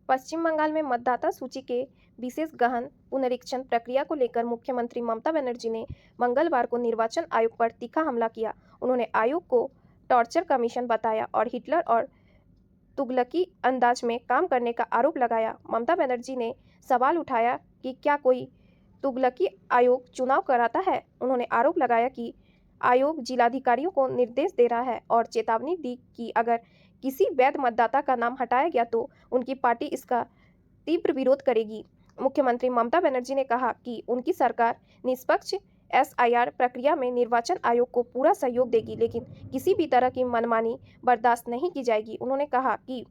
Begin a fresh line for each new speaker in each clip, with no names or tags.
पश्चिम बंगाल में मतदाता सूची के विशेष गहन पुनरीक्षण प्रक्रिया को लेकर मुख्यमंत्री ममता बनर्जी ने मंगलवार को निर्वाचन आयोग पर तीखा हमला किया। उन्होंने आयोग को टॉर्चर कमीशन बताया और हिटलर और तुगलकी अंदाज में काम करने का आरोप लगाया। ममता बनर्जी ने सवाल उठाया कि क्या कोई तुगलकी आयोग चुनाव कराता है। उन्होंने आरोप लगाया कि आयोग जिलाधिकारियों को निर्देश दे रहा है और चेतावनी दी कि अगर किसी वैध मतदाता का नाम हटाया गया तो उनकी पार्टी इसका तीव्र विरोध करेगी। मुख्यमंत्री ममता बनर्जी ने कहा कि उनकी सरकार निष्पक्ष एसआईआर प्रक्रिया में निर्वाचन आयोग को पूरा सहयोग देगी, लेकिन किसी भी तरह की मनमानी बर्दाश्त नहीं की जाएगी। उन्होंने कहा कि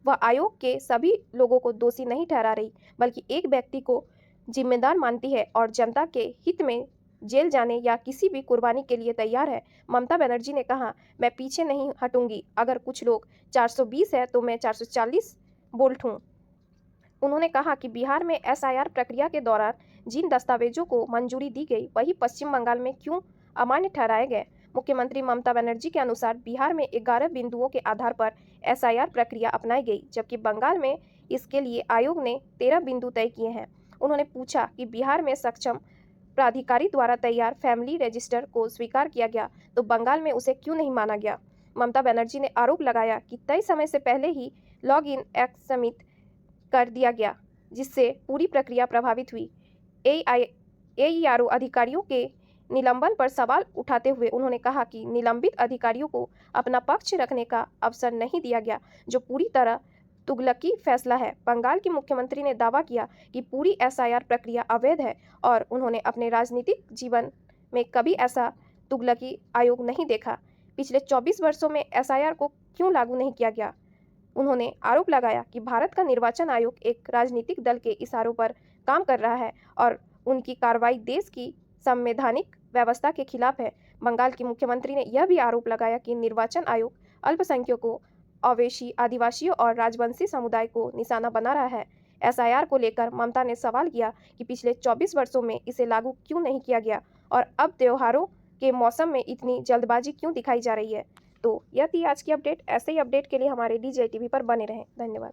वह आयोग के सभी लोगों को दोषी नहीं ठहरा रही, बल्कि एक व्यक्ति को जिम्मेदार मानती है और जनता के हित में जेल जाने या किसी भी कुर्बानी के लिए तैयार है। ममता बनर्जी ने कहा, मैं पीछे नहीं हटूंगी। अगर कुछ लोग 420 है तो मैं 440 वोल्ट हूँ। उन्होंने कहा कि बिहार में एसआईआर प्रक्रिया के दौरान जिन दस्तावेजों को मंजूरी दी गई वही पश्चिम बंगाल में क्यों अमान्य ठहराए गए। मुख्यमंत्री ममता बनर्जी के अनुसार बिहार में 11 बिंदुओं के आधार पर एसआईआर प्रक्रिया अपनाई गई, जबकि बंगाल में इसके लिए आयोग ने 13 बिंदु तय किए हैं। उन्होंने पूछा कि बिहार में सक्षम प्राधिकारी द्वारा तैयार फैमिली रजिस्टर को स्वीकार किया गया तो बंगाल में उसे क्यों नहीं माना गया। ममता बनर्जी ने आरोप लगाया कि तय समय से पहले ही लॉग इन एक्ट समिट कर दिया गया, जिससे पूरी प्रक्रिया प्रभावित हुई। एईआरओ अधिकारियों के निलंबन पर सवाल उठाते हुए उन्होंने कहा कि निलंबित अधिकारियों को अपना पक्ष रखने का अवसर नहीं दिया गया, जो पूरी तरह तुगलकी फैसला है। बंगाल के मुख्यमंत्री ने दावा किया कि पूरी एसआईआर प्रक्रिया अवैध है और उन्होंने अपने राजनीतिक जीवन में कभी ऐसा तुगलकी आयोग नहीं देखा। पिछले 24 वर्षों में एसआईआर को क्यों लागू नहीं किया गया। उन्होंने आरोप लगाया कि भारत का निर्वाचन आयोग एक राजनीतिक दल के इशारों पर काम कर रहा है और उनकी कार्रवाई देश की संवैधानिक व्यवस्था के खिलाफ है। बंगाल के मुख्यमंत्री ने यह भी आरोप लगाया कि निर्वाचन आयोग अल्पसंख्यकों, ओवैसी, आदिवासियों और राजवंशी समुदाय को निशाना बना रहा है। एसआईआर को लेकर ममता ने सवाल किया कि पिछले 24 वर्षों में इसे लागू क्यों नहीं किया गया और अब त्योहारों के मौसम में इतनी जल्दबाजी क्यों दिखाई जा रही है। तो यह थी आज की अपडेट। ऐसे ही अपडेट के लिए हमारे DJI TV पर बने रहें। धन्यवाद।